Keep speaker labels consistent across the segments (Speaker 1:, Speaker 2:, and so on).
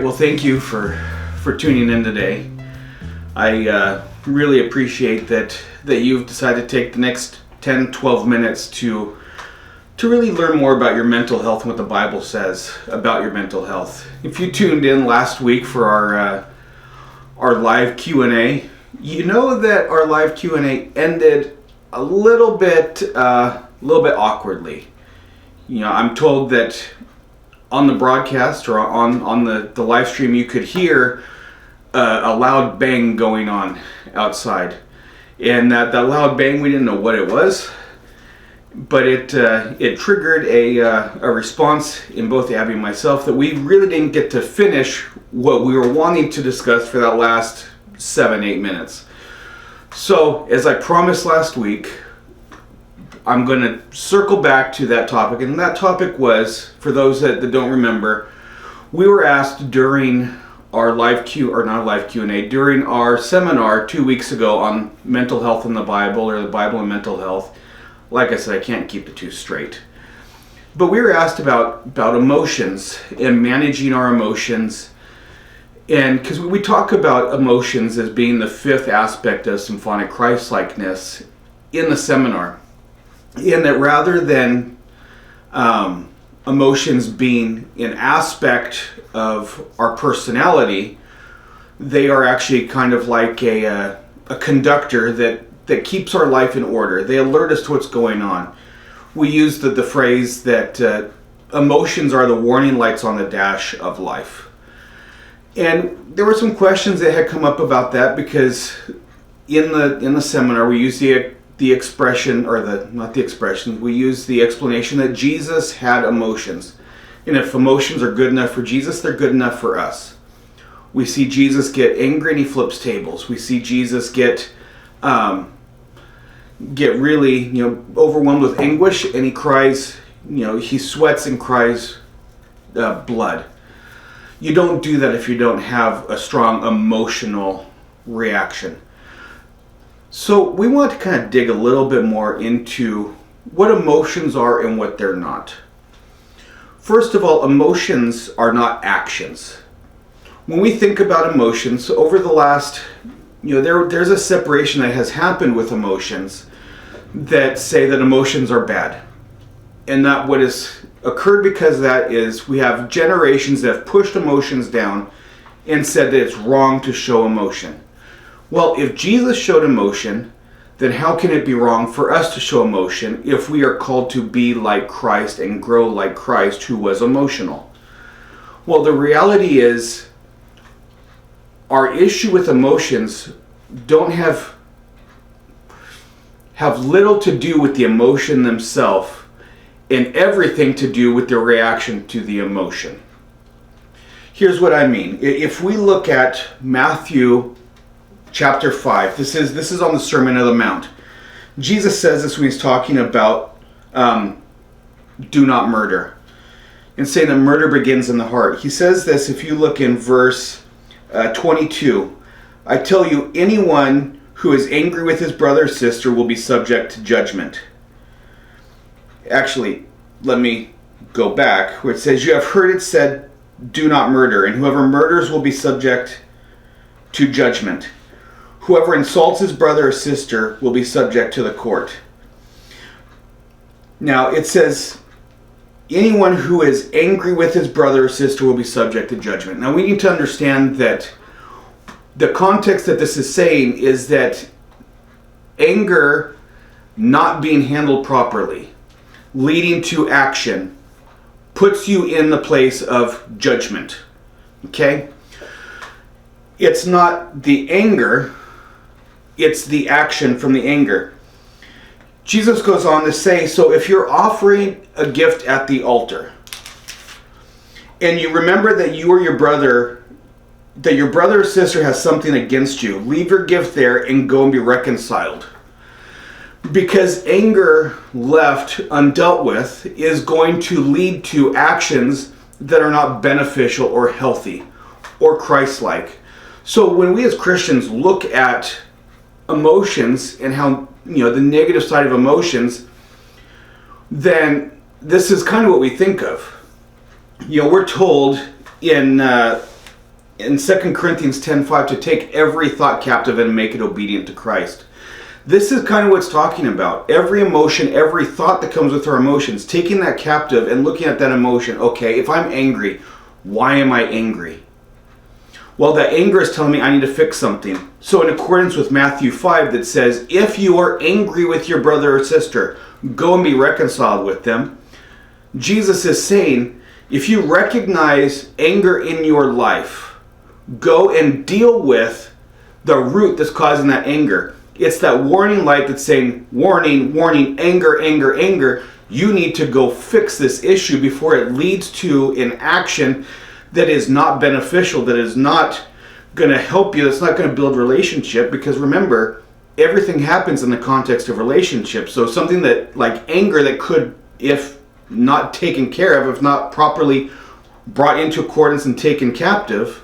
Speaker 1: Well, thank you for tuning in today. I really appreciate that you've decided to take the next 10, 12 minutes to really learn more about your mental health and what the Bible says about your mental health. If you tuned in last week for our live Q&A, you know that our live Q&A ended a little bit awkwardly. You know, I'm told that on the broadcast or on the live stream you could hear a loud bang going on outside. And that loud bang, we didn't know what it was, but it triggered a response in both Abby and myself that we really didn't get to finish what we were wanting to discuss for that last 7-8 minutes. So, as I promised last week, I'm going to circle back to that topic, and that topic was, for those that don't remember, we were asked during our during our seminar 2 weeks ago on mental health in the Bible, or the Bible and mental health. Like I said, I can't keep the two straight. But we were asked about emotions and managing our emotions, and because we talk about emotions as being the fifth aspect of symphonic Christ-likeness in the seminar. In that rather than emotions being an aspect of our personality, they are actually kind of like a conductor that keeps our life in order. They alert us to what's going on. We use the phrase that emotions are the warning lights on the dash of life. And there were some questions that had come up about that, because in the seminar we use we use the explanation that Jesus had emotions. And if emotions are good enough for Jesus, they're good enough for us. We see Jesus get angry and he flips tables. We see Jesus get really, overwhelmed with anguish, and he cries, he sweats and cries blood. You don't do that if you don't have a strong emotional reaction. So we want to kind of dig a little bit more into what emotions are and what they're not. First of all, emotions are not actions. When we think about emotions, over the last, there's a separation that has happened with emotions that say that emotions are bad. And that what has occurred because of that is we have generations that have pushed emotions down and said that it's wrong to show emotion. Well, if Jesus showed emotion, then how can it be wrong for us to show emotion if we are called to be like Christ and grow like Christ, who was emotional? Well, the reality is our issue with emotions don't have little to do with the emotion themselves and everything to do with the reaction to the emotion. Here's what I mean. If we look at Matthew Chapter 5. This is on the Sermon on the Mount. Jesus says this when he's talking about do not murder, and saying that murder begins in the heart. He says this, if you look in verse 22, I tell you, anyone who is angry with his brother or sister will be subject to judgment. Actually, let me go back, where it says, you have heard it said, do not murder, and whoever murders will be subject to judgment. Whoever insults his brother or sister will be subject to the court. Now, it says, anyone who is angry with his brother or sister will be subject to judgment. Now, we need to understand that the context that this is saying is that anger not being handled properly, leading to action, puts you in the place of judgment. Okay? It's not the anger, it's the action from the anger. Jesus goes on to say, so if you're offering a gift at the altar, and you remember that you or your brother or sister has something against you, leave your gift there and go and be reconciled. Because anger left undealt with is going to lead to actions that are not beneficial or healthy or Christ-like. So when we as Christians look at emotions and how, the negative side of emotions, then this is kind of what we think of. We're told in in 2 Corinthians 10:5 to take every thought captive and make it obedient to Christ. This is kind of what it's talking about. Every emotion, every thought that comes with our emotions, taking that captive and looking at that emotion. Okay, if I'm angry, why am I angry? Well, that anger is telling me I need to fix something. So in accordance with Matthew 5 that says, if you are angry with your brother or sister, go and be reconciled with them. Jesus is saying, if you recognize anger in your life, go and deal with the root that's causing that anger. It's that warning light that's saying, warning, warning, anger, anger, anger. You need to go fix this issue before it leads to an action that is not beneficial, that is not going to help you, that's not going to build relationship. Because remember, everything happens in the context of relationship. So something that, like anger, that could, if not taken care of, if not properly brought into accordance and taken captive,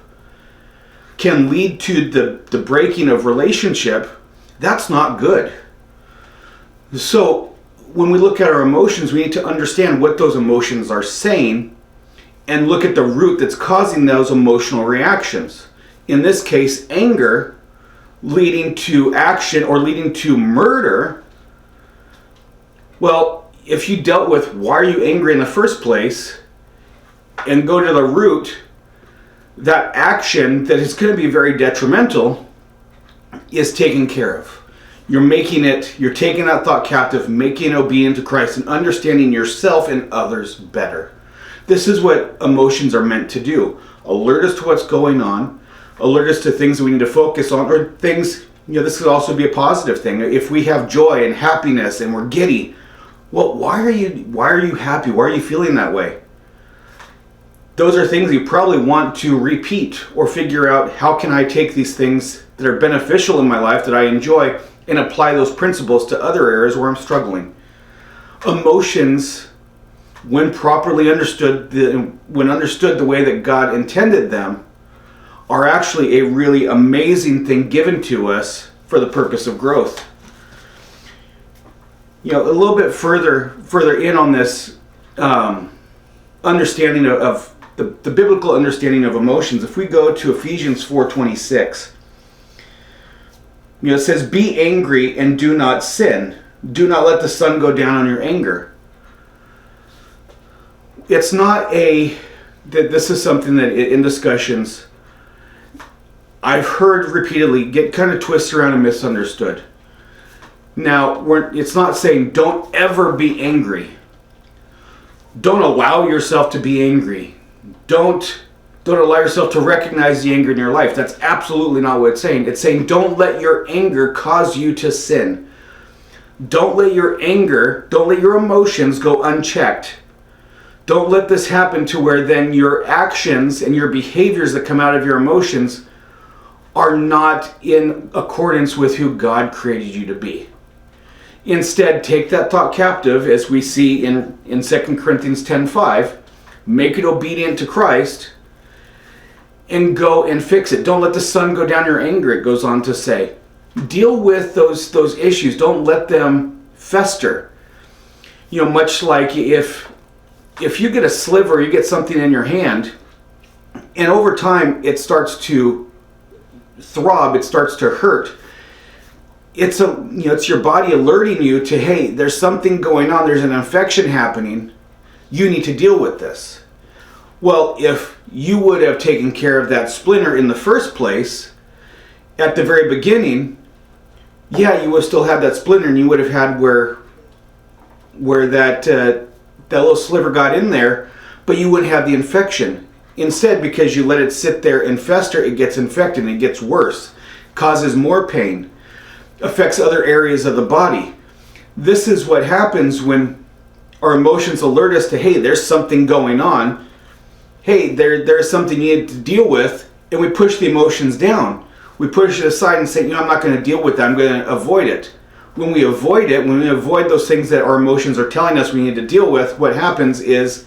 Speaker 1: can lead to the breaking of relationship. That's not good. So when we look at our emotions, we need to understand what those emotions are saying and look at the root that's causing those emotional reactions. In this case, anger leading to action or leading to murder. Well, if you dealt with why are you angry in the first place and go to the root, that action that is going to be very detrimental is taken care of. You're taking that thought captive, making it obedient to Christ, and understanding yourself and others better. This is what emotions are meant to do. Alert us to what's going on, alert us to things that we need to focus on, or things, this could also be a positive thing. If we have joy and happiness and we're giddy, well, why are you happy? Why are you feeling that way? Those are things you probably want to repeat or figure out, how can I take these things that are beneficial in my life, that I enjoy, and apply those principles to other areas where I'm struggling. Emotions, when properly understood, when understood the way that God intended them, are actually a really amazing thing given to us for the purpose of growth. A little bit further in on this understanding of the biblical understanding of emotions, if we go to Ephesians 4:26, it says, be angry and do not sin. Do not let the sun go down on your anger. It's not this is something that in discussions I've heard repeatedly get kind of twisted around and misunderstood. Now, it's not saying don't ever be angry. Don't allow yourself to be angry. Don't allow yourself to recognize the anger in your life. That's absolutely not what it's saying. It's saying don't let your anger cause you to sin. Don't let your emotions go unchecked. Don't let this happen to where then your actions and your behaviors that come out of your emotions are not in accordance with who God created you to be. Instead, take that thought captive, as we see in 2 Corinthians 10:5, make it obedient to Christ, and go and fix it. Don't let the sun go down your anger, it goes on to say. Deal with those issues. Don't let them fester. Much like if you get a sliver, you get something in your hand, and over time it starts to throb, it starts to hurt. It's your body alerting you to, hey, there's something going on, there's an infection happening, you need to deal with this. Well, if you would have taken care of that splinter in the first place, at the very beginning, you would still have that splinter, and you would have had where that little sliver got in there, but you wouldn't have the infection. Instead, because you let it sit there and fester, it gets infected and it gets worse, causes more pain, affects other areas of the body. This is what happens when our emotions alert us to, hey, there's something going on. Hey, there's something you need to deal with, and we push the emotions down. We push it aside and say, I'm not going to deal with that. I'm going to avoid it. When we avoid those things that our emotions are telling us we need to deal with, what happens is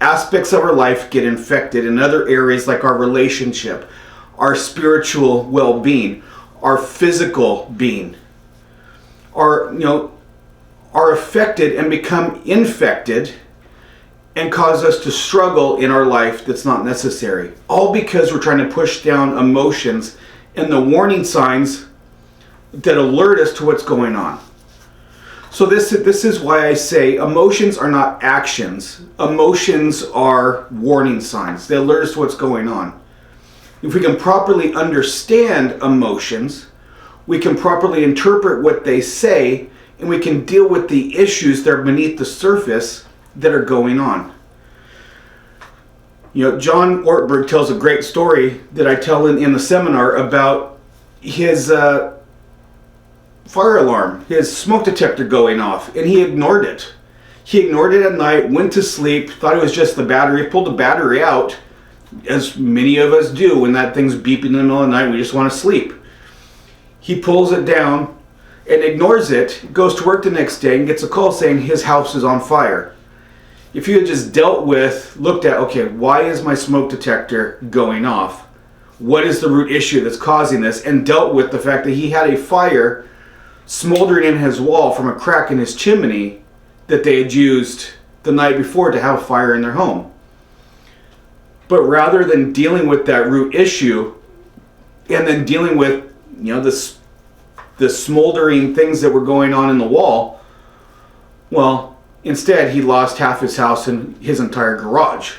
Speaker 1: aspects of our life get infected in other areas, like our relationship, our spiritual well-being, our physical being, are affected and become infected, and cause us to struggle in our life that's not necessary. All because we're trying to push down emotions and the warning signs that alert us to what's going on. So this is why I say emotions are not actions. Emotions are warning signs. They alert us to what's going on. If we can properly understand emotions, we can properly interpret what they say, and we can deal with the issues that are beneath the surface that are going on. You know, John Ortberg tells a great story that I tell in the seminar about his fire alarm, his smoke detector going off, and he ignored it. He ignored it at night, went to sleep, thought it was just the battery, pulled the battery out, as many of us do when that thing's beeping in the middle of the night and we just want to sleep. He pulls it down and ignores it, goes to work the next day and gets a call saying his house is on fire. If you had just looked at, okay, why is my smoke detector going off? What is the root issue that's causing this? And dealt with the fact that he had a fire smoldering in his wall from a crack in his chimney that they had used the night before to have a fire in their home. But rather than dealing with that root issue and then dealing with, you know, the smoldering things that were going on in the wall, well, instead he lost half his house and his entire garage.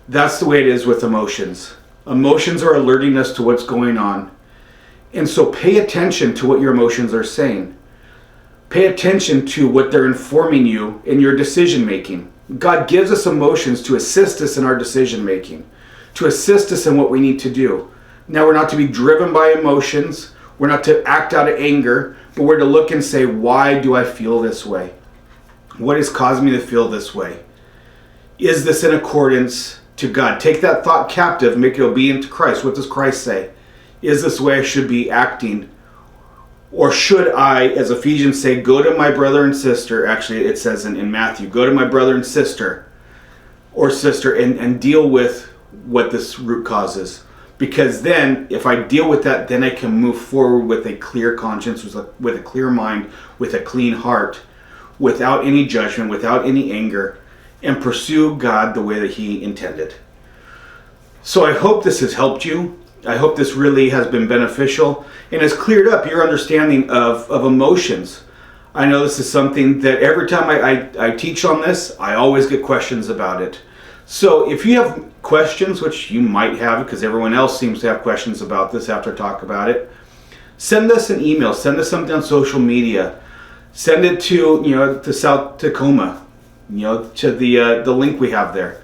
Speaker 1: That's the way it is with emotions. Emotions are alerting us to what's going on. And so pay attention to what your emotions are saying. Pay attention to what they're informing you in your decision making. God gives us emotions to assist us in our decision making, to assist us in what we need to do. Now, we're not to be driven by emotions. We're not to act out of anger, but we're to look and say, why do I feel this way? What is causing me to feel this way? Is this in accordance to God? Take that thought captive, make it obedient to Christ. What does Christ say? Is this the way I should be acting? Or should I, as Ephesians say, go to my brother and sister, actually it says in Matthew, go to my brother and sister, or sister, and deal with what this root cause is. Because then, if I deal with that, then I can move forward with a clear conscience, with a clear mind, with a clean heart, without any judgment, without any anger, and pursue God the way that He intended. So I hope this has helped you. I hope this really has been beneficial and has cleared up your understanding of emotions. I know this is something that every time I teach on this, I always get questions about it. So if you have questions, which you might have because everyone else seems to have questions about this after I talk about it, send us an email, send us something on social media, send it to South Tacoma, to the link we have there.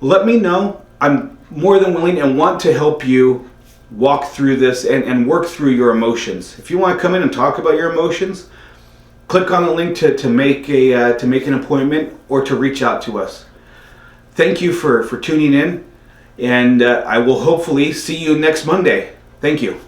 Speaker 1: Let me know. I'm more than willing and want to help you walk through this and work through your emotions. If you want to come in and talk about your emotions, click on the link to make an appointment or to reach out to us. Thank you for tuning in, and I will hopefully see you next Monday. Thank you.